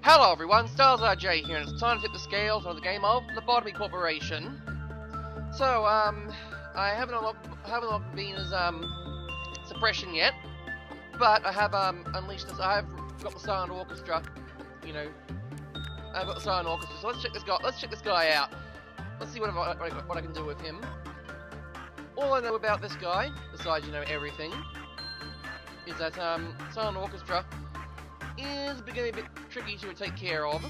Hello everyone, Stars RJ here, and it's time to tip the scales on the game of Lobotomy Corporation. So, I haven't unlocked Binah's suppression yet, but I have unleashed this. I have got the Silent Orchestra. You know, I've got the Silent Orchestra. So let's check this guy. Let's check this guy out. Let's see what I can do with him. All I know about this guy, besides everything, is that Silent Orchestra is going to be a bit tricky to take care of,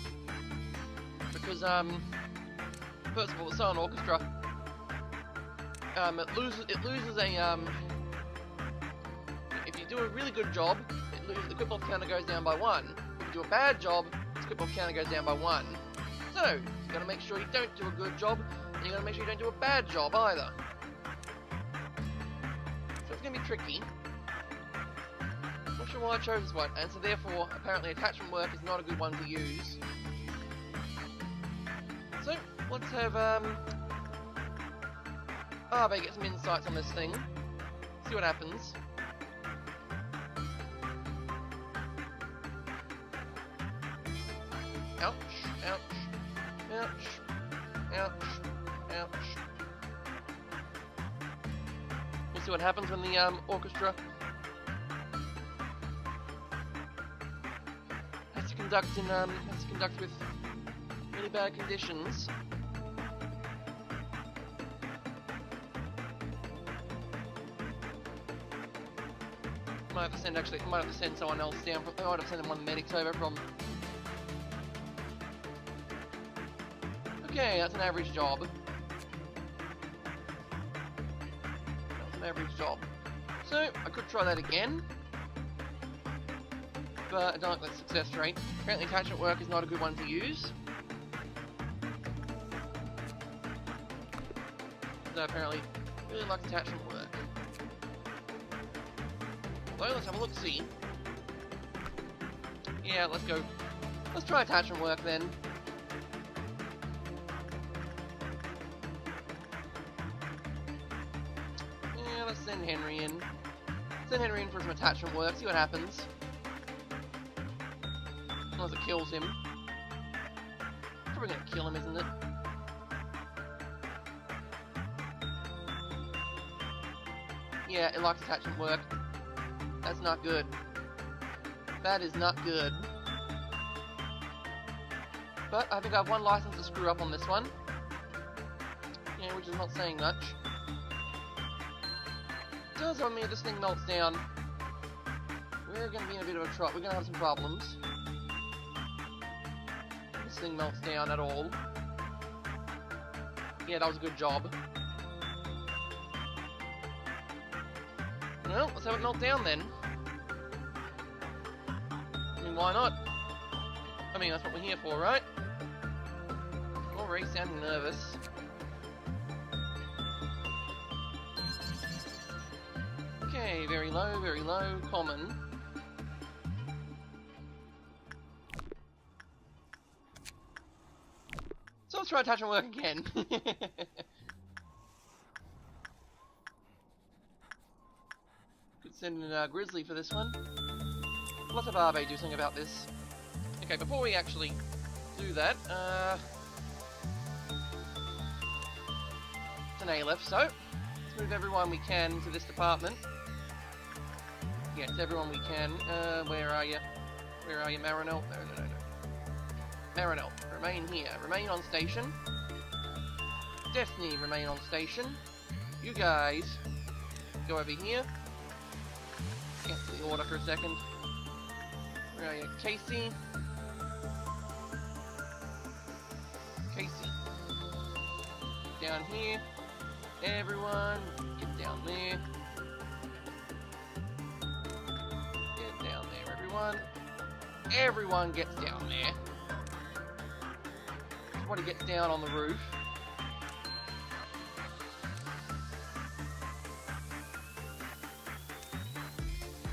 because first of all, the Silent Orchestra it loses a if you do a really good job, the quip-off counter goes down by 1. If you do a bad job, the quip-off counter goes down by 1. So you got to make sure you don't do a good job, and you got to make sure you don't do a bad job either. So it's going to be tricky. Not sure why I chose this one, and so therefore, apparently attachment work is not a good one to use. So, let's have, Arbe get some insights on this thing. See what happens. Ouch, ouch, ouch, ouch, ouch. We'll see what happens when the, orchestra has to conduct with really bad conditions. Might have to send someone else down. I might have sent one of the medics over from. Okay, that's an average job. That's an average job. So I could try that again, but I don't like that success rate. Apparently attachment work is not a good one to use. So apparently really like attachment work. So let's have a look-see. Yeah, let's go. Let's try attachment work then. Yeah, let's send Henry in. Send Henry in for some attachment work, see what happens. Unless it kills him. Probably gonna kill him, isn't it? Yeah, it likes attachment work. That's not good. That is not good. But I think I have one license to screw up on this one. Yeah, which is not saying much. Does on me if this thing melts down, we're gonna be in a bit of a trouble. We're gonna have some problems. This thing melts down at all. Yeah, that was a good job. Well, let's have it melt down then. I mean, why not? I mean, that's what we're here for, right? Already sounding nervous. Okay, very low, common. So let's try attachment work again. Send in Grizzly for this one. Let's have Arbe do something about this. Okay, before we actually do that, it's an A left, so let's move everyone we can to this department. Yes, everyone we can. Where are you? Where are you, Marinel? No. Marinel, remain here. Remain on station. Destiny, remain on station. You guys, go over here. Cancel the order for a second. Where are you? Casey. Down here. Everyone, get down there. Get down there, everyone. Everyone gets down there. Everybody gets down on the roof.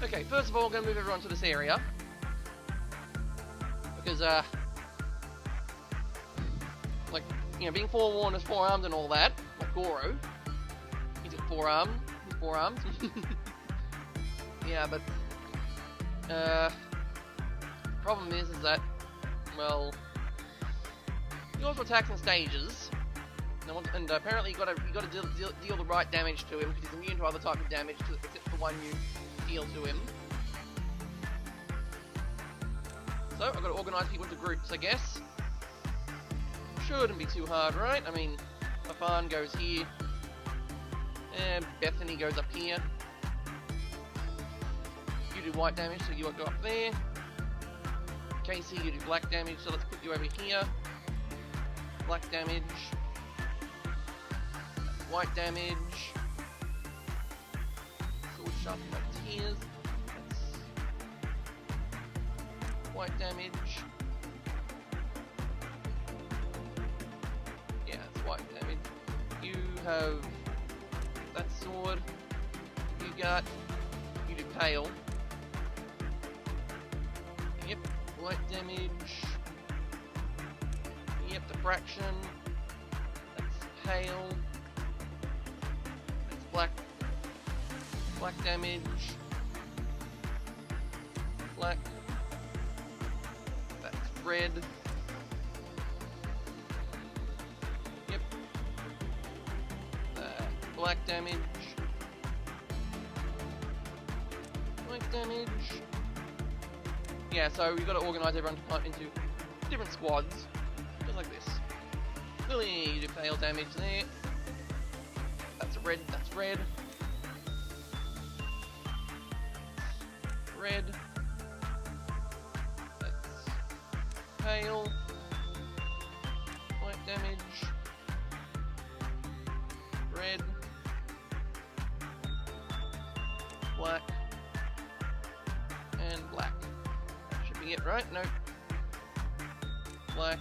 Okay, first of all, I'm going to move everyone to this area. Because, like, being forewarned is forearmed and all that. Like Goro. He's got forearms. Yeah, but, problem is that well, he also attacks in stages. And apparently you gotta deal the right damage to him, because he's immune to other types of damage except the one you deal to him. So I've got to organise people into groups, I guess. Shouldn't be too hard, right? I mean, Afan goes here, and Bethany goes up here. You do white damage, so you go up there. Casey, you do black damage, so let's put you over here. Black damage. White damage. Sword sharpen my tears. That's white damage. Yeah, that's white damage. You have that sword. You do pale. Yep, white damage. Yep, diffraction. That's pale. That's black damage. Black. That's red. Yep. Black damage. White damage. Yeah, so we've got to organise everyone into different squads. Just like this. Lily, you do pale damage there. That's red, that's red. Red. That's pale. White damage. Red. Black. And black. That should be it, right? Nope. Black.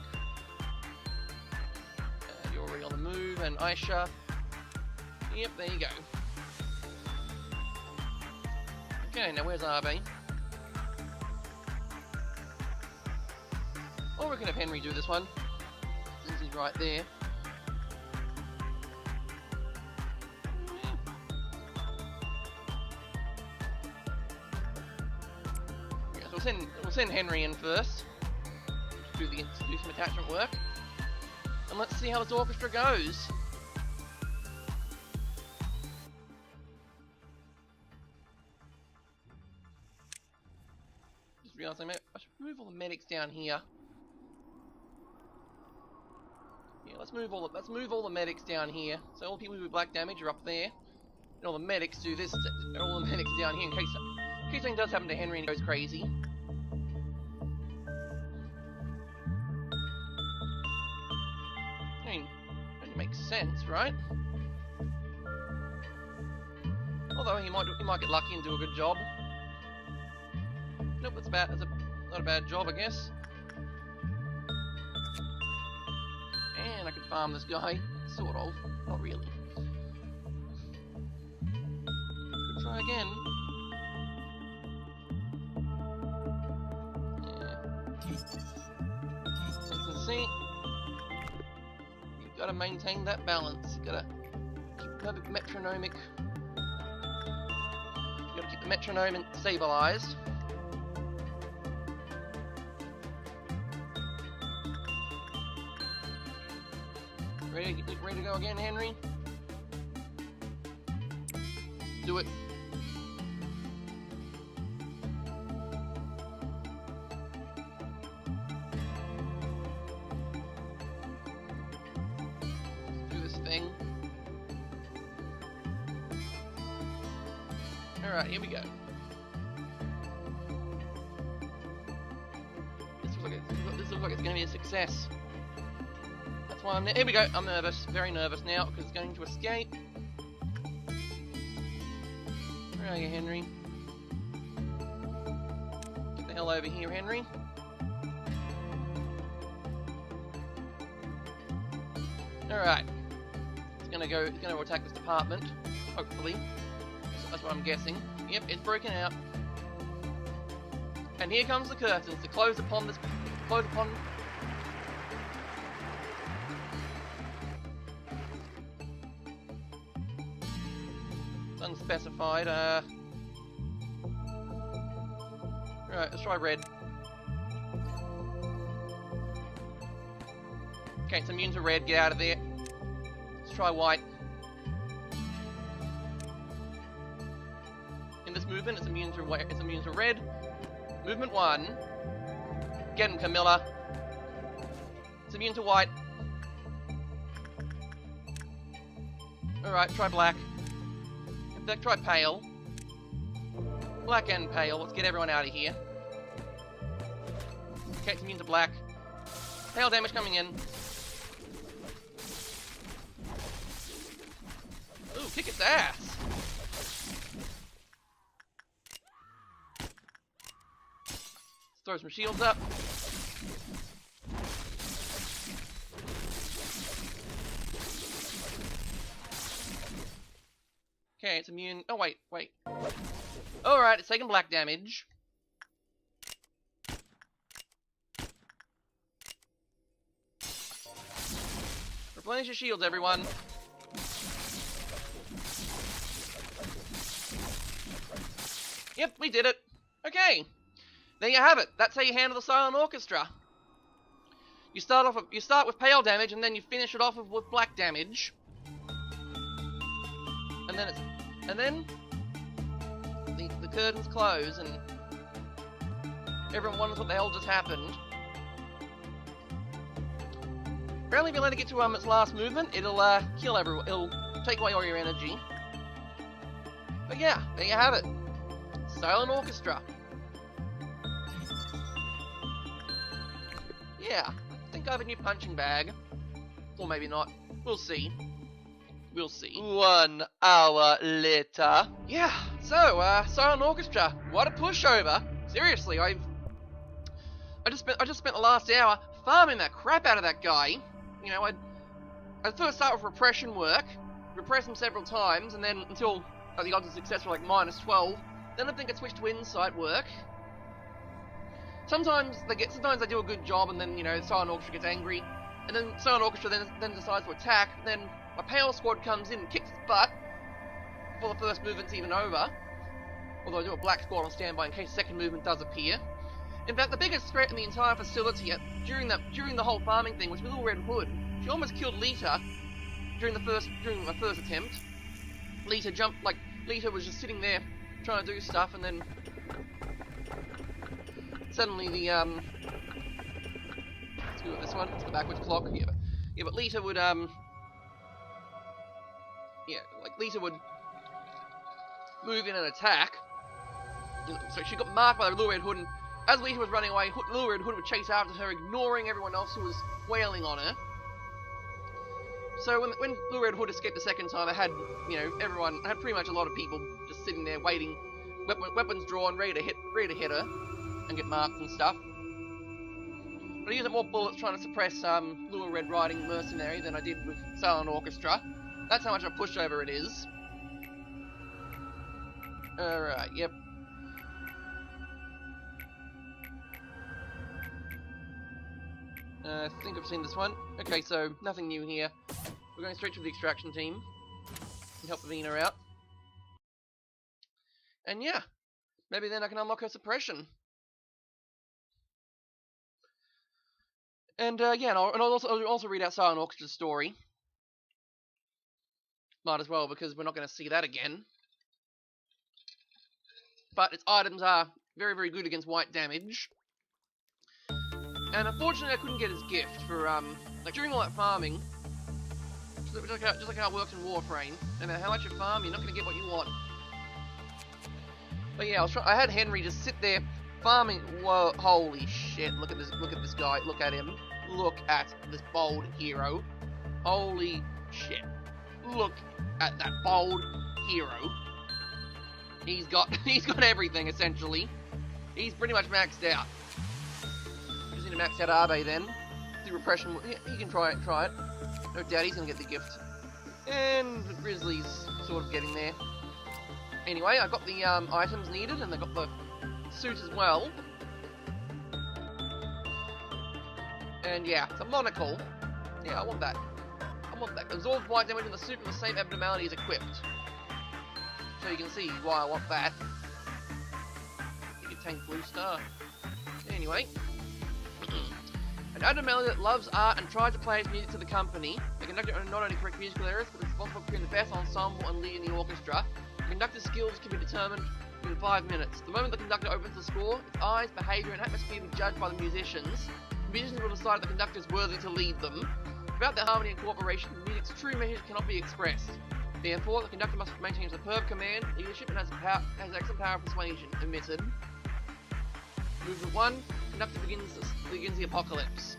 You're already on the move, and Aisha. Yep, there you go. Okay, now where's RB? Or we can have Henry do this one, since he's right there. Yeah, so we'll send Henry in first to do some attachment work, and let's see how this orchestra goes. I should move all the medics down here. Yeah, let's move all the medics down here. So all the people with black damage are up there, and all the medics do this. All the medics are down here in case something does happen to Henry and he goes crazy. I mean, it makes sense, right? Although he might get lucky and do a good job. Nope, that's not a bad job, I guess. And I can farm this guy, sort of, not really. Could try again. Yeah. As you can see, you've got to maintain that balance. You've got to keep the metronomic. You've got to keep the metronome stabilized. Ready to go again, Henry? Do it. Let's do this thing. Alright, here we go. This looks like it's going to be a success. That's why here we go. I'm nervous, very nervous now, because it's going to escape. Where are you, Henry? Get the hell over here, Henry. Alright. It's gonna attack this department, hopefully. That's what I'm guessing. Yep, it's broken out. And here comes the curtains to close upon this. It's unspecified. Right, let's try red. Okay, it's immune to red. Get out of there. Let's try white. In this movement, it's immune to white. It's immune to red. Movement 1. Get him, Camilla. It's immune to white. Alright, try black. In fact, try pale. Black and pale. Let's get everyone out of here. Okay, it's immune to black. Pale damage coming in. Ooh, kick its ass. Let's throw some shields up. Okay, it's immune. Oh, wait. Alright, it's taking black damage. Replenish your shields, everyone. Yep, we did it. Okay. There you have it. That's how you handle the Silent Orchestra. You start with pale damage, and then you finish it off with black damage. And then the curtains close, and everyone wonders what the hell just happened. Apparently, if you let it get to its last movement, it'll kill everyone. It'll take away all your energy. But yeah, there you have it. Silent Orchestra. Yeah, I think I have a new punching bag. Or maybe not. We'll see. We'll see. 1 hour later. Yeah, so, Silent Orchestra. What a pushover. Seriously, I just spent the last hour farming the crap out of that guy. You know, I'd first start with repression work, repress him several times, and then until the odds of success were like -12. Then I think I'd switch to insight work. Sometimes they do a good job, and then the Silent Orchestra gets angry, and then Silent Orchestra then decides to attack. Then my pale squad comes in and kicks its butt before the first movement's even over. Although I do a black squad on standby in case the second movement does appear. In fact, the biggest threat in the entire facility during the whole farming thing was Little Red Hood. She almost killed Lita during my first attempt. Lita was just sitting there trying to do stuff, and then suddenly let's go with this one. It's the backwards clock. Yeah, but Lita would Lita would move in and attack. So she got marked by the Little Red Hood, and as Lita was running away, Little Red Hood would chase after her, ignoring everyone else who was wailing on her. So when Little Red Hood escaped the second time, I had everyone. I had pretty much a lot of people just sitting there waiting, weapons drawn, ready to hit her and get marked and stuff. But I used more bullets trying to suppress Little Red Riding Mercenary than I did with Silent Orchestra. That's how much of a pushover it is. Alright, yep. I think I've seen this one. Okay, so nothing new here. We're going straight to the extraction team and help Binah out. And yeah, maybe then I can unlock her suppression. And yeah, I'll also read out Silent Orchestra's story. Might as well, because we're not going to see that again. But its items are very, very good against white damage. And unfortunately, I couldn't get his gift for during all that farming. Just like how it works in Warframe. No matter how much you farm, you're not going to get what you want. But yeah, I had Henry just sit there farming. Whoa! Holy shit! Look at this! Look at this guy! Look at him! Look at this bold hero! Holy shit! Look at that bold hero! He's got everything essentially. He's pretty much maxed out. Just need to max out Arbe then. Do repression. He can try it. No doubt he's gonna get the gift. And Grizzly's sort of getting there. Anyway, I got the items needed, and I got the suit as well. And yeah, it's a monocle. Yeah, I want that. Absorbs white damage in the suit with the same abnormality as equipped. So you can see why I want that. You can tank blue star. Anyway. An abnormality that loves art and tries to play its music to the company. The conductor not only correct musical errors, but is responsible for creating the best ensemble and leading the orchestra. The conductor's skills can be determined in 5 minutes. The moment the conductor opens the score, its eyes, behaviour, and atmosphere will be judged by the musicians. The musicians will decide if the conductor is worthy to lead them. Without their harmony and cooperation, the music's true message cannot be expressed. Therefore, the conductor must maintain a superb command, leadership, and has excellent power of persuasion. Omitted. Movement 1, conductor begins the apocalypse.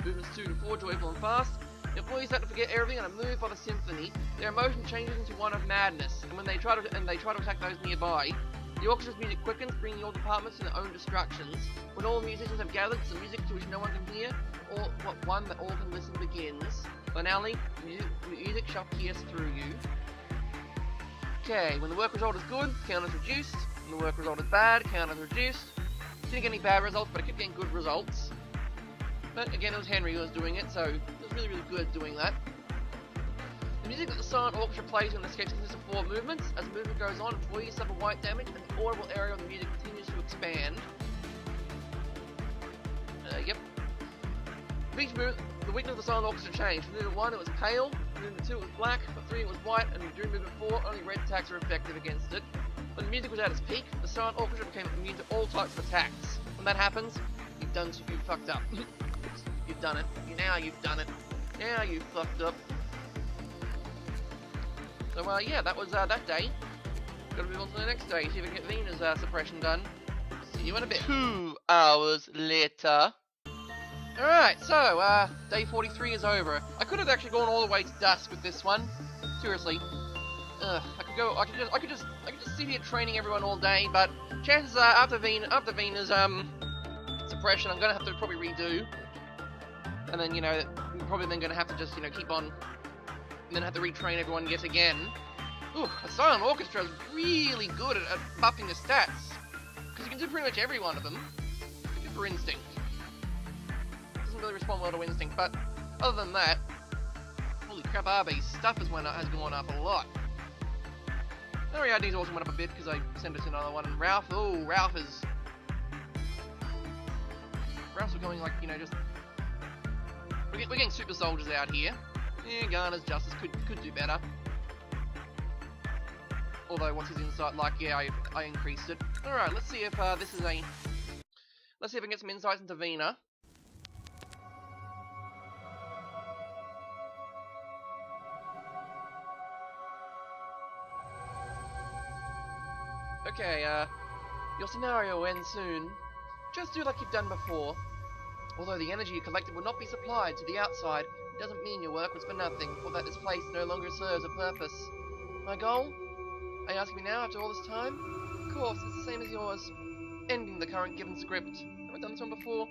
Movements 2 and 4, joyful and fast. The employees start to forget everything and are moved by the symphony. Their emotion changes into one of madness, and when they try to attack those nearby, the orchestra's music quickens, bringing all departments to their own destructions. When all musicians have gathered, some music to which no one can hear, or one that all can listen begins. Finally, music shall pierce through you. Okay, when the work result is good, count is reduced. When the work result is bad, count is reduced. Didn't get any bad results, but I kept getting good results. But again, it was Henry who was doing it, so it was really, really good at doing that. The music that the Silent Orchestra plays when the sketch consists of 4 movements. As the movement goes on, employees suffer white damage, and the audible area of the music continues to expand. Yep. With each movement, the weakness of the Silent Orchestra changed. For movement 1, it was pale. For movement 2, it was black. For 3, it was white. And during movement 4, only red attacks were effective against it. When the music was at its peak, the Silent Orchestra became immune to all types of attacks. When that happens, you fucked up. You've done it. Now you've done it. Now you fucked up. So, yeah, that was that day. Gotta move on to the next day, see if we can get Binah's suppression done. See you in a bit. 2 hours later. Alright, so, day 43 is over. I could have actually gone all the way to dusk with this one. Seriously. I could just sit here training everyone all day, but chances are after Binah's suppression, I'm gonna have to probably redo. And then, probably then gonna have to just, keep on, and then have to retrain everyone yet again. Ooh, a Silent Orchestra is really good at buffing the stats, because you can do pretty much every one of them, except for Instinct. Doesn't really respond well to Instinct, but other than that, holy crap, RB's stuff has gone up a lot. Ariadne's also went up a bit because I sent us another one, and Ralph's going like, just... We're getting super soldiers out here. Yeah, Garner's Justice could do better. Although, what's his insight like? Yeah, I increased it. Alright, let's see if let's see if I can get some insights into Binah. Okay, your scenario will end soon. Just do like you've done before. Although the energy you collected will not be supplied to the outside, it doesn't mean your work was for nothing, or that this place no longer serves a purpose. My goal? Are you asking me now after all this time? Of course, it's the same as yours. Ending the current given script. Have I done this one before?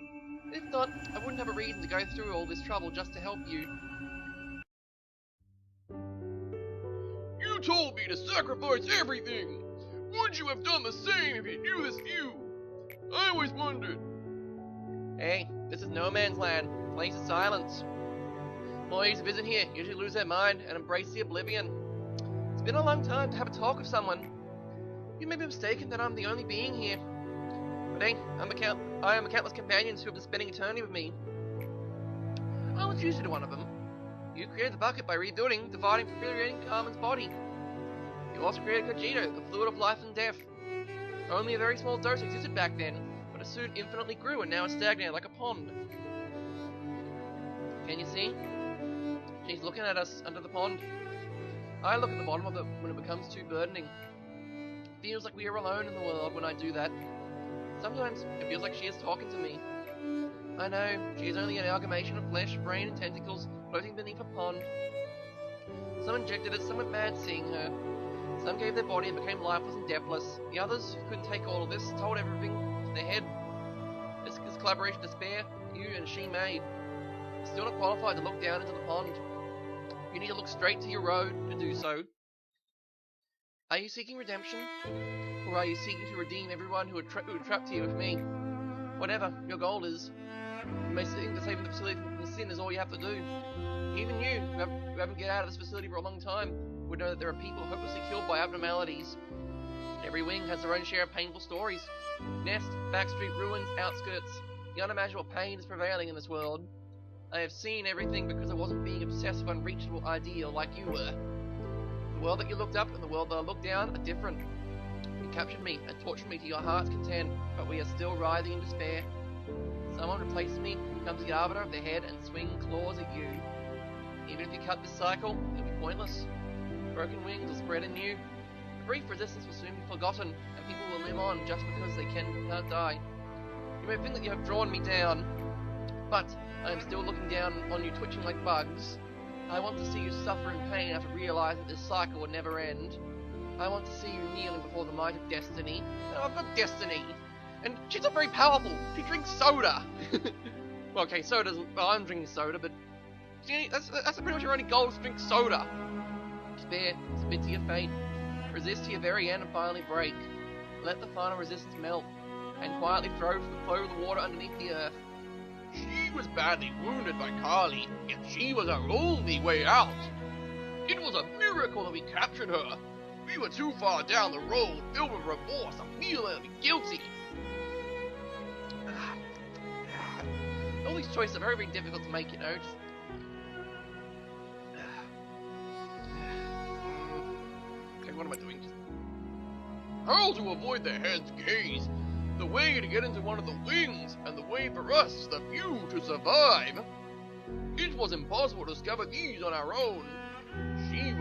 If not, I wouldn't have a reason to go through all this trouble just to help you. You told me to sacrifice everything! Would you have done the same if you knew this view? I always wondered. Hey, this is no man's land. Place of silence. Employees who visit here usually lose their mind and embrace the oblivion. It's been a long time to have a talk with someone. You may be mistaken that I'm the only being here. But hey, I am the countless companions who have been spending eternity with me. I'll introduce you to one of them. You created the bucket by rebuilding, dividing, and configurating Carmen's body. You also created Cogito, the fluid of life and death. Only a very small dose existed back then, but it soon infinitely grew and now is stagnated like a pond. Can you see? She's looking at us under the pond. I look at the bottom of it when it becomes too burdening. It feels like we are alone in the world when I do that. Sometimes it feels like she is talking to me. I know, she is only an amalgamation of flesh, brain, and tentacles floating beneath a pond. Some injected it, some went mad seeing her. Some gave their body and became lifeless and deathless. The others, who couldn't take all of this, told everything to their head. This collaboration despair, you and she made. You're still not qualified to look down into the pond. You need to look straight to your road to do so. Are you seeking redemption? Or are you seeking to redeem everyone who are trapped here with me? Whatever your goal is, you may think that saving the facility from sin is all you have to do. Even you, who haven't get out of this facility for a long time, would know that there are people hopelessly killed by abnormalities. Every wing has their own share of painful stories. Nest, backstreet, ruins, outskirts. The unimaginable pain is prevailing in this world. I have seen everything because I wasn't being obsessed with unreachable ideal like you were. The world that you looked up and the world that I looked down are different. You captured me and tortured me to your heart's content, but we are still writhing in despair. Someone replaces me, becomes the arbiter of the head, and swing claws at you. Even if you cut this cycle, it'll be pointless. Broken wings will spread anew. The brief resistance will soon be forgotten, and people will live on just because they can't die. You may think that you have drawn me down, but I am still looking down on you, twitching like bugs. I want to see you suffer in pain after realize that this cycle will never end. I want to see you kneeling before the might of destiny. No, I've got destiny! And she's not very powerful! She drinks soda! Well, okay, soda's... Well, I'm drinking soda, but... That's pretty much your only goal, is to drink soda! Despair, submit to your fate. Resist to your very end and finally break. Let the final resistance melt, and quietly flow the water underneath the earth. She was badly wounded by Carly, yet she was our only way out. It was a miracle that we captured her. We were too far down the road, filled with remorse and feeling guilty. All these choices are very, very difficult to make, you know. Okay, what am I doing? How to avoid the head's gaze? The way to get into one of the wings, and the way for us, the few, to survive. It was impossible to discover these on our own. She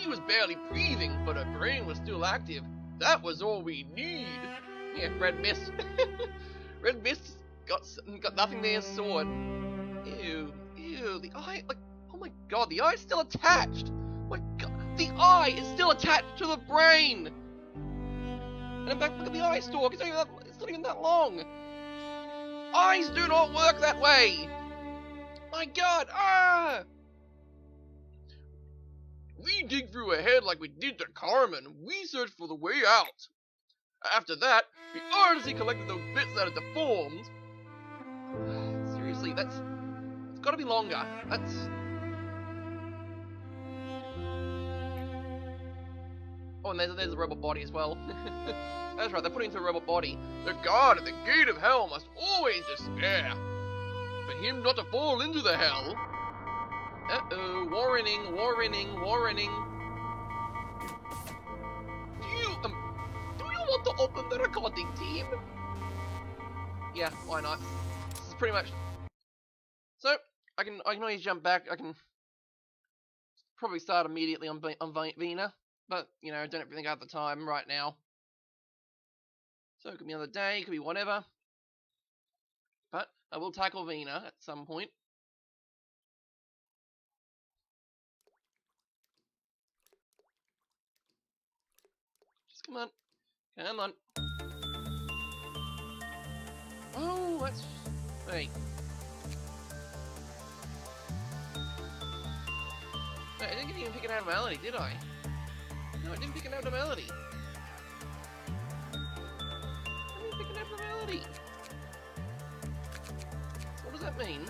was barely breathing, but her brain was still active. That was all we need. Yeah, Red Mist. Red Mist got nothing there, sword. Ew, the eye, like, oh my god, the eye's still attached. My god, the eye is still attached to the brain. And in fact, look at the eye stalk, it's not even that long. Eyes do not work that way. My god, ah! We dig through her head like we did to Carmen. We searched for the way out. After that, we earnestly collected those bits that are deformed. Seriously, it's gotta be longer. Oh, and there's a robot body as well. That's right, they're putting into a robot body. The guard at the gate of hell must always despair. For him not to fall into the hell. Uh-oh, warning. Do you want to open the recording team? Yeah, why not? This is pretty much... So, I can always jump back. I can probably start immediately on Binah. But, you know, don't everything at the time right now. So it could be another day, it could be whatever. But I will tackle Binah at some point. Just come on. Come on. Oh, that's... Wait. Wait, I didn't even pick an abnormality, did I? No, I didn't pick an abnormality. I didn't pick an abnormality. So what does that mean?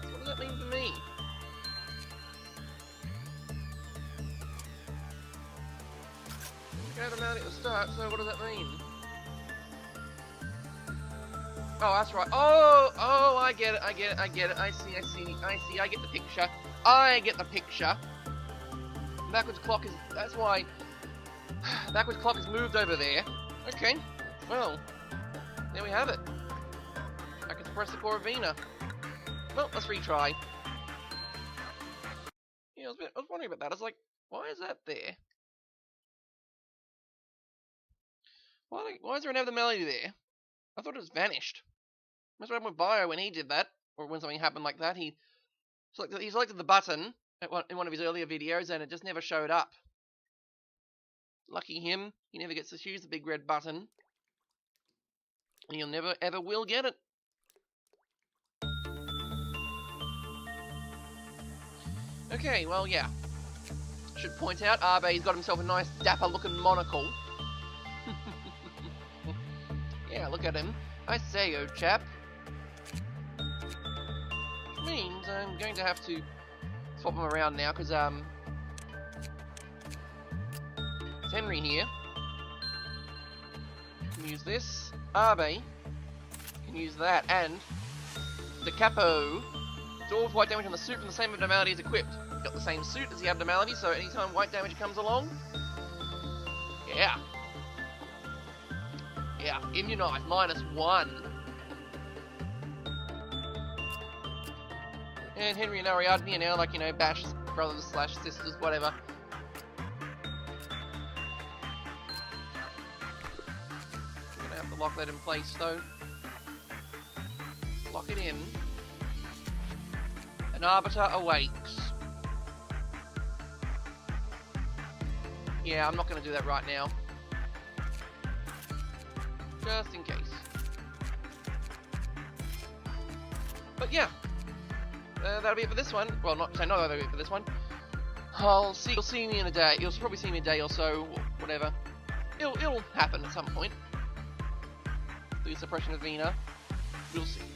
So what does that mean for me? Pick an abnormality at the start, so what does that mean? Oh, that's right. Oh, I get it. I see, I get the picture. Backwards clock is, that's why backwards clock is moved over there. Okay, well, there we have it. I can suppress the core of Binah. Well, let's retry. Yeah, I was wondering about that. I was like, why is that there? Why is there an abnormality there? I thought it was vanished. Must have happened with Bio when he did that, or when something happened like that. He selected the button in one of his earlier videos, and it just never showed up. Lucky him, he never gets to use the big red button. And he'll never ever will get it. Okay, well, yeah. Should point out, Arbe's got himself a nice dapper looking monocle. Yeah, look at him. I say, old chap. Which means I'm going to have to swap them around now, because, it's Henry here. can use this. Arbe can use that, and the capo. Absorbs white damage on the suit from the same abnormality as equipped. Got the same suit as the abnormality, so anytime white damage comes along, yeah. Yeah, immunize, -1. And Henry and Ariadne are now, like, you know, Bash brothers slash sisters, whatever. I'm gonna have to lock that in place, though. Lock it in. An Arbiter awakes. Yeah, I'm not gonna do that right now. Just in case. But yeah. That'll be it for this one. Well, not that'll be it for this one. You'll see me in a day. You'll probably see me in a day or so, or whatever. It'll happen at some point. The suppression of Binah. We'll see.